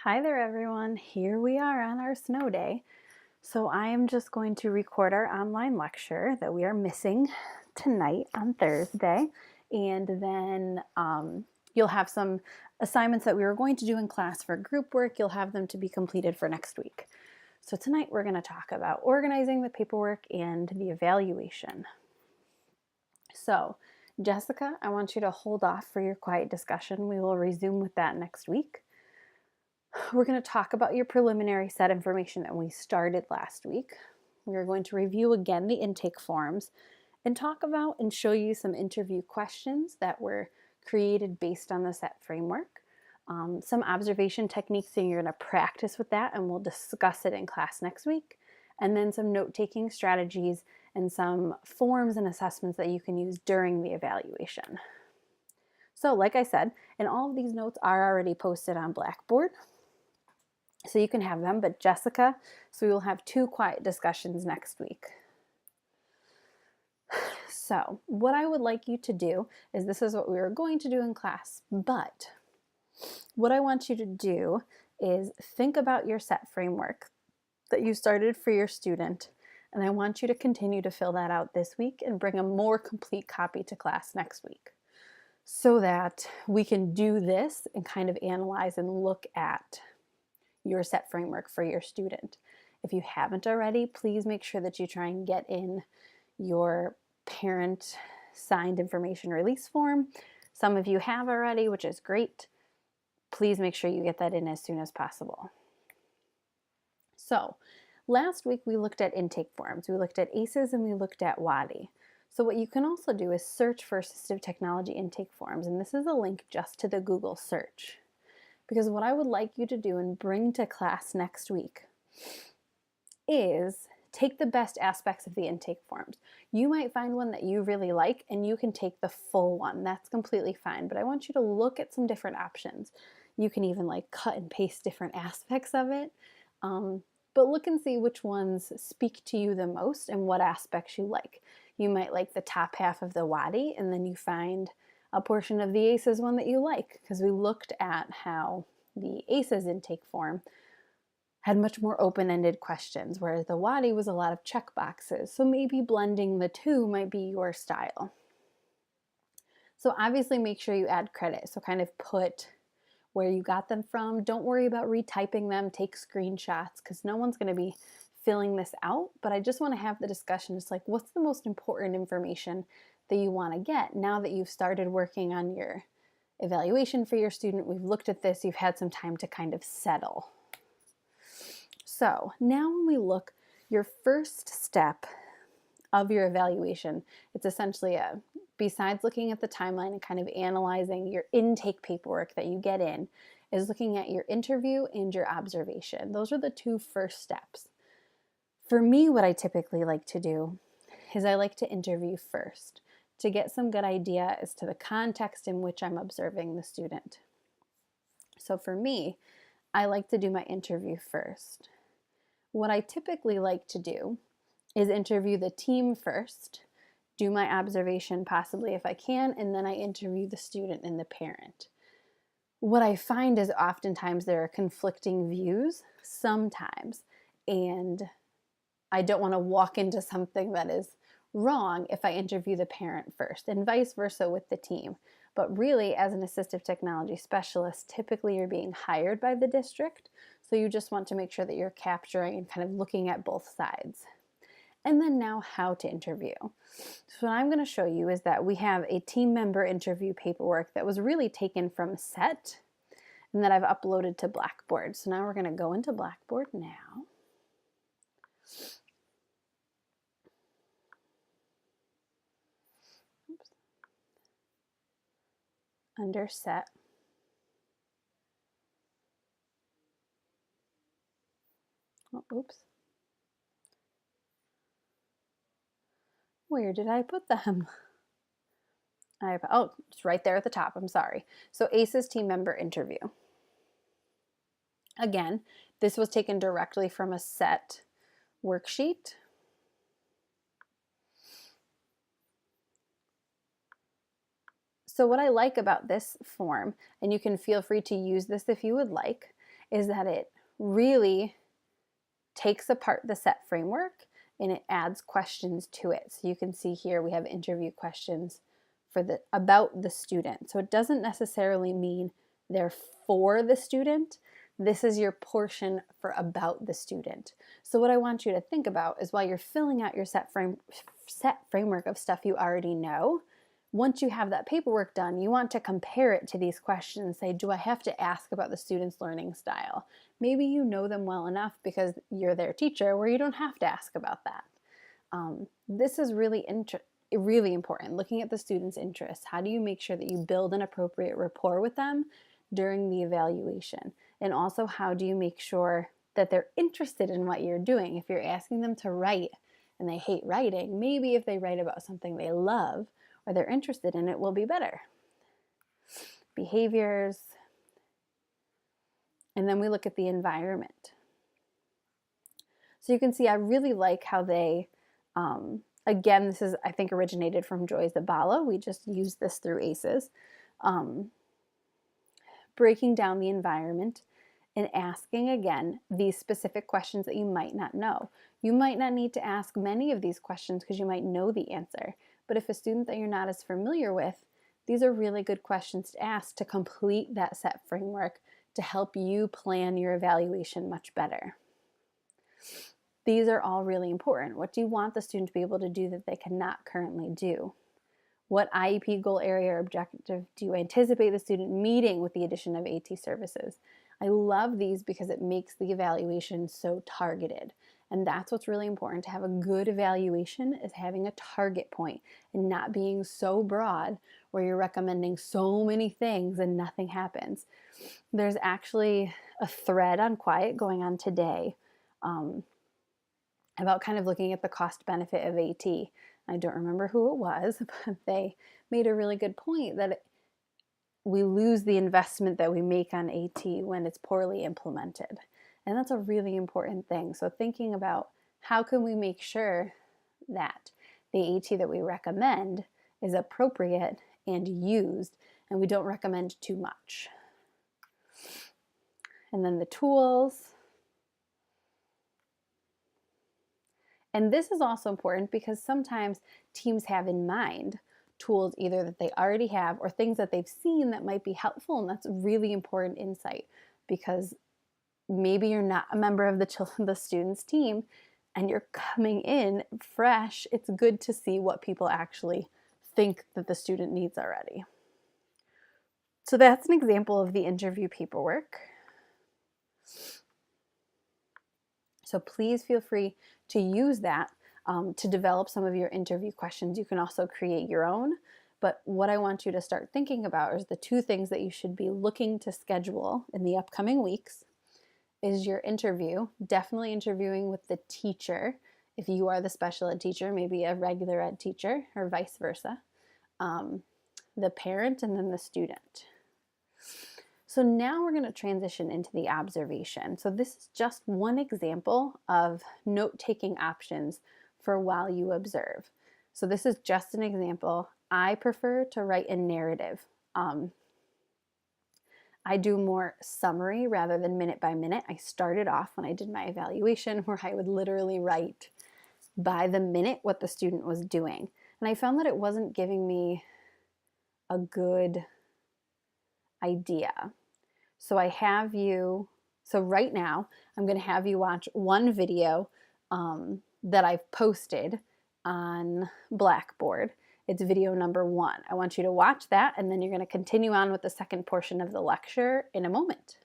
Hi there, everyone. Here we are on our snow day. So I am just going to record our online lecture that we are missing tonight on Thursday. And then you'll have some assignments that we were going to do in class for group work. You'll have them to be completed for next week. So tonight we're going to talk about organizing the paperwork and the evaluation. So Jessica, I want you to hold off for your quiet discussion. We will resume with that next week. We're going to talk about your preliminary SED information that we started last week. We are going to review again the intake forms and talk about and show you some interview questions that were created based on the SED framework. Some observation techniques, and you're going to practice with that, and we'll discuss it in class next week. And then some note-taking strategies and some forms and assessments that you can use during the evaluation. So like I said, and all of these notes are already posted on Blackboard, so you can have them, but Jessica, so we will have 2 quiet discussions next week. So what I would like you to do is, this is what we were going to do in class, but what I want you to do is think about your SET framework that you started for your student, and I want you to continue to fill that out this week and bring a more complete copy to class next week so that we can do this and kind of analyze and look at your SET framework for your student. If you haven't already, please make sure that you try and get in your parent signed information release form. Some of you have already, which is great. Please make sure you get that in as soon as possible. So last week we looked at intake forms. We looked at ACEs and we looked at WADI. So what you can also do is search for assistive technology intake forms, and this is a link just to the Google search. Because what I would like you to do and bring to class next week is take the best aspects of the intake forms. You might find one that you really like and you can take the full one. That's completely fine, but I want you to look at some different options. You can even like cut and paste different aspects of it, but look and see which ones speak to you the most and what aspects you like. You might like the top half of the WADI, and then you find a portion of the ACEs one that you like, because we looked at how the ACEs intake form had much more open-ended questions, whereas the WADI was a lot of check boxes. So maybe blending the two might be your style. So obviously make sure you add credit. So kind of put where you got them from. Don't worry about retyping them. Take screenshots, because no one's going to be filling this out. But I just want to have the discussion. It's like, what's the most important information that you want to get now that you've started working on your evaluation for your student? We've looked at this. You've had some time to kind of settle. So now when we look, your first step of your evaluation, it's essentially besides looking at the timeline and kind of analyzing your intake paperwork that you get in, is looking at your interview and your observation. Those are the 2 first steps. For me, what I typically like to do is I like to interview first to get some good idea as to the context in which I'm observing the student. So for me, I like to do my interview first. What I typically like to do is interview the team first, do my observation possibly if I can, and then I interview the student and the parent. What I find is oftentimes there are conflicting views sometimes, and I don't want to walk into something that is wrong if I interview the parent first, and vice versa with the team. But really, as an assistive technology specialist, typically you're being hired by the district, so you just want to make sure that you're capturing and kind of looking at both sides. And then now how to interview. So what I'm going to show you is that we have a team member interview paperwork that was really taken from SET and that I've uploaded to Blackboard. So now we're going to go into Blackboard now. Oops. Under SET. Oh, oops. Where did I put them? Oh, it's right there at the top. I'm sorry. So ACES team member interview. Again, this was taken directly from a SET worksheet. So what I like about this form, and you can feel free to use this if you would like, is that it really takes apart the SET framework and it adds questions to it. So you can see here we have interview questions about the student. So it doesn't necessarily mean they're for the student. This is your portion for about the student. So what I want you to think about is while you're filling out your SET framework of stuff you already know, once you have that paperwork done, you want to compare it to these questions and say, do I have to ask about the student's learning style? Maybe you know them well enough because you're their teacher where you don't have to ask about that. This is really important, looking at the student's interests. How do you make sure that you build an appropriate rapport with them during the evaluation? And also, how do you make sure that they're interested in what you're doing? If you're asking them to write and they hate writing, maybe if they write about something they love or they're interested in, it will be better. Behaviors. And then we look at the environment. So you can see I really like how they, again, this is, I think, originated from Joy Zabala. We just used this through ACEs. Breaking down the environment and asking, again, these specific questions that you might not know. You might not need to ask many of these questions because you might know the answer. But if a student that you're not as familiar with, these are really good questions to ask to complete that SET framework to help you plan your evaluation much better. These are all really important. What do you want the student to be able to do that they cannot currently do? What IEP goal area or objective do you anticipate the student meeting with the addition of AT services? I love these because it makes the evaluation so targeted. And that's what's really important. To have a good evaluation is having a target point and not being so broad where you're recommending so many things and nothing happens. There's actually a thread on Quiet going on today about kind of looking at the cost benefit of AT. I don't remember who it was, but they made a really good point that we lose the investment that we make on AT when it's poorly implemented. And that's a really important thing. So thinking about how can we make sure that the AT that we recommend is appropriate and used, and we don't recommend too much. And then the tools. And this is also important because sometimes teams have in mind tools either that they already have or things that they've seen that might be helpful, and that's really important insight because maybe you're not a member of the student's team and you're coming in fresh. It's good to see what people actually think that the student needs already. So that's an example of the interview paperwork. So please feel free to use that to develop some of your interview questions. You can also create your own, but what I want you to start thinking about is the two things that you should be looking to schedule in the upcoming weeks is your interview, definitely interviewing with the teacher. If you are the special ed teacher, maybe a regular ed teacher or vice versa, the parent and then the student. So now we're going to transition into the observation. So this is just one example of note-taking options for while you observe. So this is just an example. I prefer to write a narrative. I do more summary rather than minute by minute. I started off when I did my evaluation where I would literally write by the minute what the student was doing. And I found that it wasn't giving me a good idea. So right now, I'm going to have you watch one video that I've posted on Blackboard. It's video number 1. I want you to watch that, and then you're going to continue on with the second portion of the lecture in a moment.